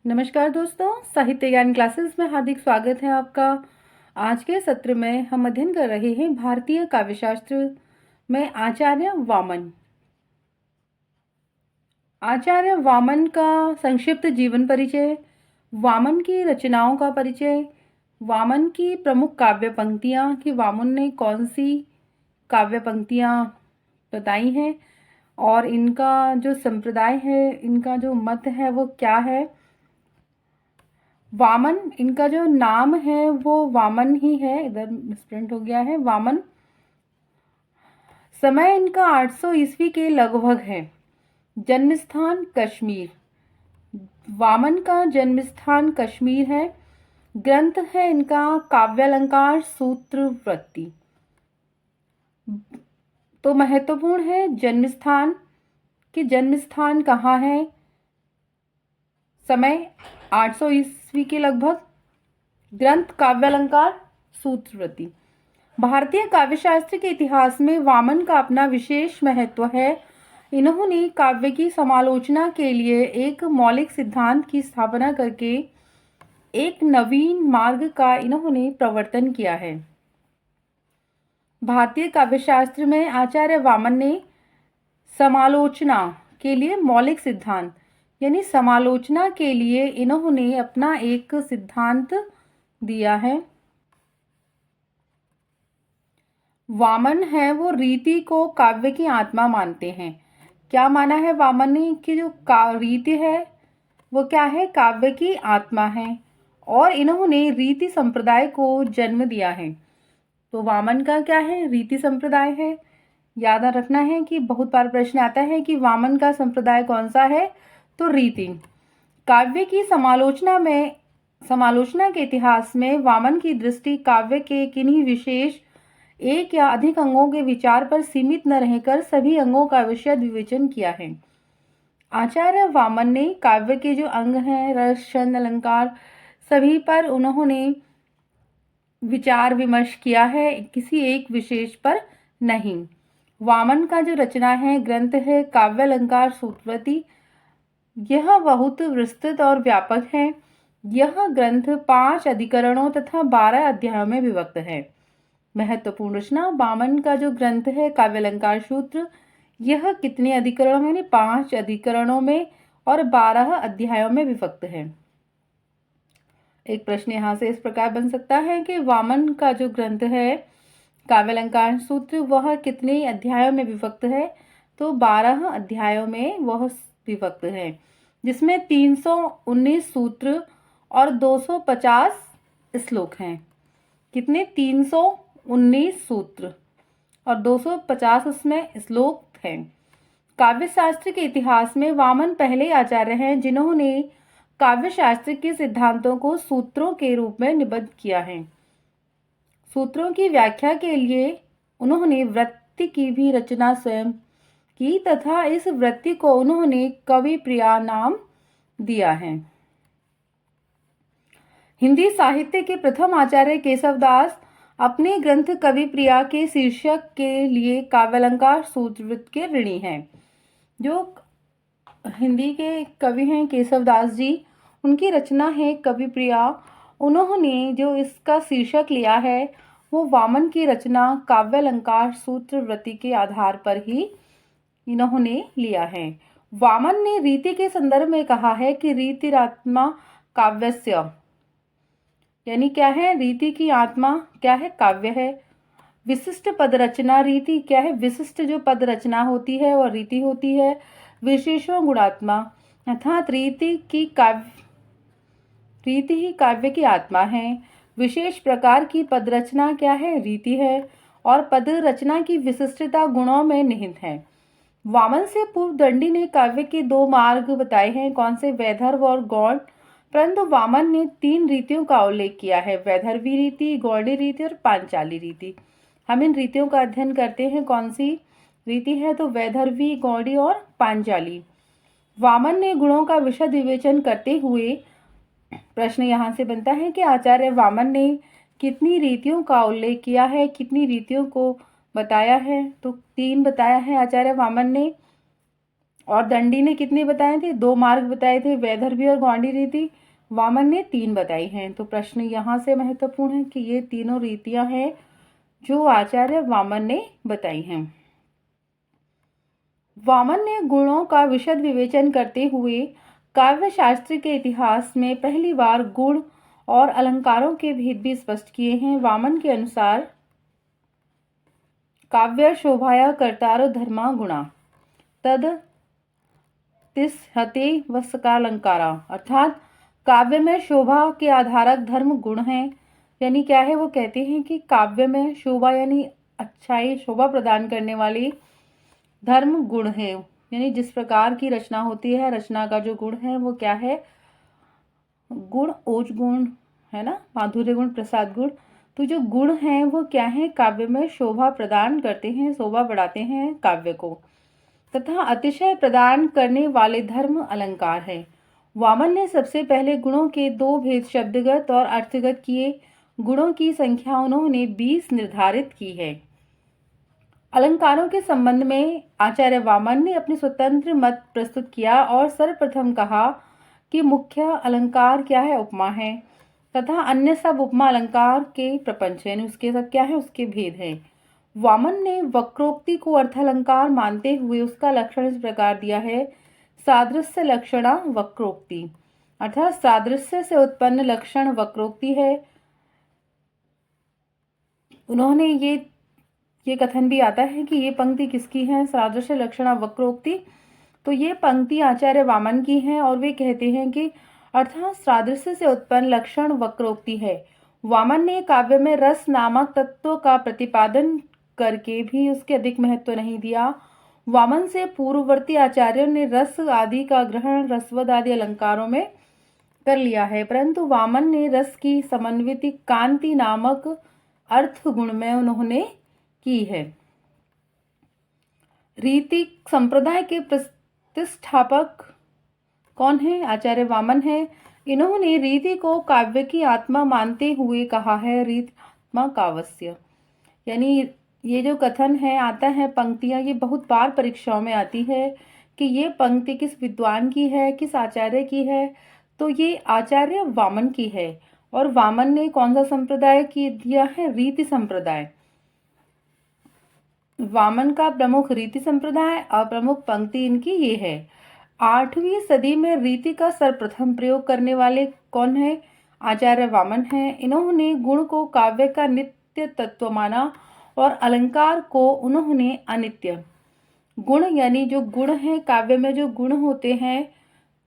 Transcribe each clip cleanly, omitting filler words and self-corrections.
नमस्कार दोस्तों, साहित्य ज्ञान क्लासेस में हार्दिक स्वागत है आपका। आज के सत्र में हम अध्ययन कर रहे हैं भारतीय काव्यशास्त्र में आचार्य वामन। आचार्य वामन का संक्षिप्त जीवन परिचय, वामन की रचनाओं का परिचय, वामन की प्रमुख काव्य पंक्तियाँ कि वामन ने कौन सी काव्य पंक्तियाँ बताई हैं और इनका जो संप्रदाय है, इनका जो मत है वो क्या है। वामन, इनका जो नाम है वो वामन ही है, इधर मिसप्रिंट हो गया है। वामन, समय इनका 800 ईस्वी के लगभग है। जन्म स्थान कश्मीर, वामन का जन्म स्थान कश्मीर है। ग्रंथ है इनका काव्यालंकार सूत्रवृत्ति। तो महत्वपूर्ण है जन्म स्थान, कि जन्म स्थान कहाँ है, समय 800 ईस्वी के लगभग, ग्रंथ काव्यालंकार सूत्रवृत्ति। भारतीय काव्यशास्त्र के इतिहास में वामन का अपना विशेष महत्व है। इन्होंने काव्य की समालोचना के लिए एक मौलिक सिद्धांत की स्थापना करके एक नवीन मार्ग का इन्होंने प्रवर्तन किया है। भारतीय काव्यशास्त्र में आचार्य वामन ने समालोचना के लिए मौलिक सिद्धांत यानी समालोचना के लिए इन्होंने अपना एक सिद्धांत दिया है। वामन है वो रीति को काव्य की आत्मा मानते हैं। क्या माना है वामन ने कि जो रीति है वो क्या है, काव्य की आत्मा है और इन्होंने रीति संप्रदाय को जन्म दिया है। तो वामन का क्या है, रीति संप्रदाय है। याद रखना है कि बहुत बार प्रश्न आता है कि वामन का संप्रदाय कौन सा है, तो रीति। काव्य की समालोचना के इतिहास में वामन की दृष्टि काव्य के किन्हीं विशेष एक या अधिक अंगों के विचार पर सीमित न रहकर सभी अंगों का विशद विवेचन किया है। आचार्य वामन ने काव्य के जो अंग हैं, रस, छंद, अलंकार, सभी पर उन्होंने विचार विमर्श किया है, किसी एक विशेष पर नहीं। वामन का जो रचना है, ग्रंथ है काव्यालंकार सूत्रवृत्ति, यह बहुत विस्तृत और व्यापक है। यह ग्रंथ 5 अधिकरणों तथा 12 अध्यायों में विभक्त है। महत्वपूर्ण रचना, वामन का जो ग्रंथ है काव्यालंकार सूत्र, यह कितने अधिकरणों में, यानी 5 अधिकरणों में और 12 अध्यायों में विभक्त है। एक प्रश्न यहाँ से इस प्रकार बन सकता है कि वामन का जो ग्रंथ है काव्यालंकार सूत्र, वह कितने अध्यायों में विभक्त है, तो 12 अध्यायों में वह विभक्त है, जिसमें 319 सूत्र और 250 श्लोक हैं। कितने, 319 सूत्र और 250 उसमें श्लोक हैं। काव्यशास्त्र के इतिहास में वामन पहले आचार्य हैं जिन्होंने काव्यशास्त्र के सिद्धांतों को सूत्रों के रूप में निबद्ध किया है। सूत्रों की व्याख्या के लिए उन्होंने वृत्ति की भी रचना स्वयं की तथा इस वृत्ति को उन्होंने कवि प्रिया नाम दिया है। हिंदी साहित्य के प्रथम आचार्य केशवदास अपने ग्रंथ कवि प्रिया के शीर्षक के लिए काव्यालंकार सूत्रवृत्त के ऋणी हैं। जो हिंदी के कवि हैं केशवदास जी, उनकी रचना है कवि प्रिया। उन्होंने जो इसका शीर्षक लिया है वो वामन की रचना काव्यालंकार सूत्रवृत्ति के आधार पर ही इन्होंने लिया है। वामन ने रीति के संदर्भ में कहा है कि रीतिरात्मा काव्यस्य, यानी क्या है, रीति की आत्मा क्या है, काव्य है। विशिष्ट पद रचना, रीति क्या है, विशिष्ट जो पद रचना होती है और रीति होती है। विशेषण गुणात्मा, अर्थात रीति ही काव्य की आत्मा है। विशेष प्रकार की पद रचना क्या है, रीति है, और पद रचना की विशिष्टता गुणों में निहित है। वामन से पूर्व दंडी ने काव्य के 2 मार्ग बताए हैं, कौन से, वैदर्भ और गौड़। परंतु वामन ने 3 रीतियों का उल्लेख किया है, वैदर्भी रीति, गौड़ी रीति और पांचाली रीति। हम इन रीतियों का अध्ययन करते हैं, कौन सी रीति है, तो वैदर्भी, गौड़ी और पांचाली। वामन ने गुणों का विशद विवेचन करते हुए प्रश्न यहाँ से बनता है कि आचार्य वामन ने कितनी रीतियों का उल्लेख किया है, कितनी रीतियों को बताया है, तो 3 बताया है आचार्य वामन ने। और दंडी ने कितने बताए थे? 2 मार्ग बताए थे, वैदर्भी और गौंडी रीति। वामन ने 3 बताई हैं। तो प्रश्न यहाँ से महत्वपूर्ण है कि ये तीनों रीतियां हैं जो आचार्य वामन ने बताई हैं। वामन ने गुणों का विशद विवेचन करते हुए काव्य शास्त्र के इतिहास में पहली बार गुण और अलंकारों के भेद भी स्पष्ट किए हैं। वामन के अनुसार काव्य शोभाया कर्तारो धर्मा गुणा तद तिष्ठते वस्कालंकारा, अर्थात काव्य में शोभा के आधारक धर्म गुण हैं। यानी क्या है? वो कहते हैं कि काव्य में शोभा यानी अच्छाई, शोभा प्रदान करने वाली धर्म गुण है। यानी जिस प्रकार की रचना होती है, रचना का जो गुण है वो क्या है? गुण, ओज गुण है ना, माधुर्य गुण, प्रसाद गुण। तो जो गुण हैं वो क्या है? काव्य में शोभा प्रदान करते हैं, शोभा बढ़ाते हैं काव्य को, तथा अतिशय प्रदान करने वाले धर्म अलंकार है। वामन ने सबसे पहले गुणों के 2 भेद शब्दगत और अर्थगत किए। गुणों की संख्या उन्होंने 20 निर्धारित की है। अलंकारों के संबंध में आचार्य वामन ने अपने स्वतंत्र मत प्रस्तुत किया और सर्वप्रथम कहा कि मुख्य अलंकार क्या है? उपमा है, तथा अन्य सब उपमा अलंकार के प्रपंच है। उसके सब क्या है? उसके भेद है। वामन ने वक्रोक्ति को अर्थालंकार मानते हुए उसका लक्षण इस प्रकार दिया है: सादृश्य लक्षणा वक्रोक्ति, अर्थात सादृश्य से उत्पन्न लक्षण वक्रोक्ति है। उन्होंने ये कथन भी आता है कि ये पंक्ति किसकी है? सादृश्य लक्षणा वक्रोक्ति। तो ये पंक्ति आचार्य वामन की है और वे कहते हैं कि अर्थात सादृश्य से उत्पन्न लक्षण वक्रोक्ति है। वामन ने काव्य में रस नामक तत्व का प्रतिपादन करके भी उसके अधिक महत्व नहीं दिया। वामन से पूर्ववर्ती आचार्यों ने रस आदि का ग्रहण रसवद आदि अलंकारों में कर लिया है, परंतु वामन ने रस की समन्वित कांति नामक अर्थ गुण में उन्होंने की है। रीति संप्रदाय के प्रतिष्ठापक कौन है? आचार्य वामन है। इन्होंने रीति को काव्य की आत्मा मानते हुए कहा है, रीति आत्मा काव्यस्य। यानी ये जो कथन है, आता है, पंक्तियां ये बहुत बार परीक्षाओं में आती है कि ये पंक्ति किस विद्वान की है, किस आचार्य की है। तो ये आचार्य वामन की है। और वामन ने कौन सा संप्रदाय की दिया है? रीति संप्रदाय। वामन का प्रमुख रीति संप्रदाय और प्रमुख पंक्ति इनकी ये है। 8वीं सदी में रीति का सर्वप्रथम प्रयोग करने वाले कौन है? आचार्य वामन है। इन्होंने गुण को काव्य का नित्य तत्व माना और अलंकार को उन्होंने अनित्य। गुण यानी जो गुण है, काव्य में जो गुण होते हैं,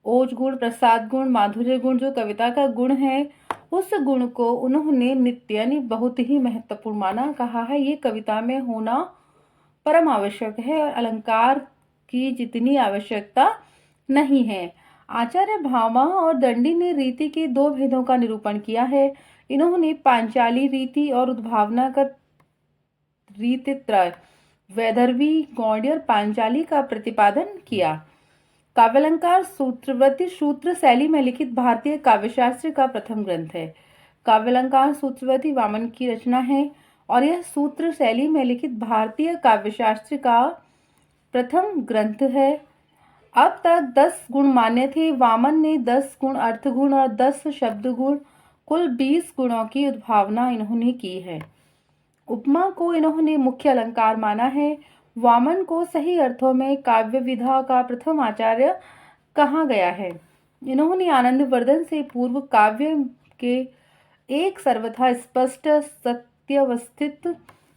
ओज गुण, प्रसाद गुण, माधुर्य गुण, जो कविता का गुण है, उस गुण को उन्होंने नित्य यानी बहुत ही महत्वपूर्ण माना। कहा है ये कविता में होना परम आवश्यक है और अलंकार की जितनी आवश्यकता नहीं है। आचार्य भामा और दंडी ने रीति के 2 भेदों का निरूपण किया है। इन्होंने पांचाली रीति और उद्भावना का रीतित्रय, वैदर्भी, गौड़ी और पांचाली का प्रतिपादन किया। काव्यालंकार सूत्रवती सूत्र शैली में लिखित भारतीय काव्यशास्त्र का प्रथम ग्रंथ है। काव्यालंकार सूत्रवती वामन की रचना है और यह सूत्र शैली में लिखित भारतीय काव्यशास्त्र का प्रथम ग्रंथ है। अब तक 10 गुण मान्य थे। वामन ने 10 गुण, अर्थ गुण और 10 शब्द गुण, कुल 20 गुणों की उद्भावना इन्होंने की है। उपमा को इन्होंने मुख्य अलंकार माना है। वामन को सही अर्थों में काव्य विधा का प्रथम आचार्य कहा गया है। इन्होंने आनंदवर्धन से पूर्व काव्य के एक सर्वथा स्पष्ट सत्यवस्थित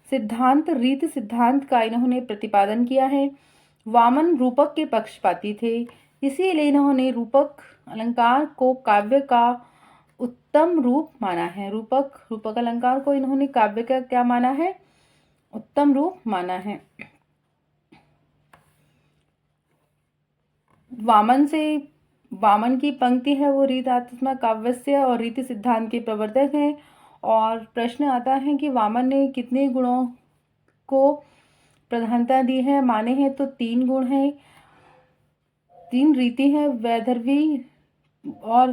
सिद्धांत, रीति सिद्धांत का इन्होंने प्रतिपादन किया है। वामन रूपक के पक्षपाती थे, इसीलिए इन्होंने रूपक अलंकार को काव्य का उत्तम रूप माना है। रूपक अलंकार को इन्होंने काव्य का क्या माना है? उत्तम रूप माना है। वामन की पंक्ति है वो रीतात्मक काव्यस्य और रीति सिद्धांत के प्रवर्तक हैं। और प्रश्न आता है कि वामन ने कितने गुणों को प्रधानता दी है? माने हैं तो 3 गुण हैं, 3 रीति हैं, वैदर्भी और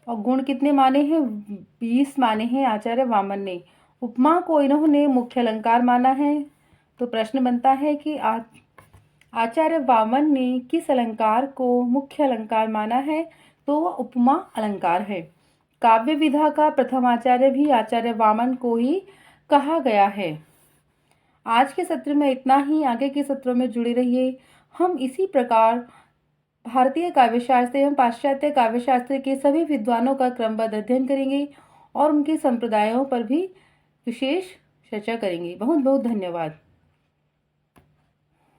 गुण कितने माने हैं? 20 माने हैं आचार्य वामन ने। उपमा को इन्होंने मुख्य अलंकार माना है। तो प्रश्न बनता है कि आचार्य वामन ने किस अलंकार को मुख्य अलंकार माना है? तो वह उपमा अलंकार है। काव्य विधा का प्रथम आचार्य भी आचार्य वामन को ही कहा गया है। आज के सत्र में इतना ही। आगे के सत्रों में जुड़े रहिए। हम इसी प्रकार भारतीय काव्यशास्त्र एवं पाश्चात्य काव्यशास्त्र के सभी विद्वानों का क्रमबद्ध अध्ययन करेंगे और उनके संप्रदायों पर भी विशेष चर्चा करेंगे। बहुत बहुत धन्यवाद।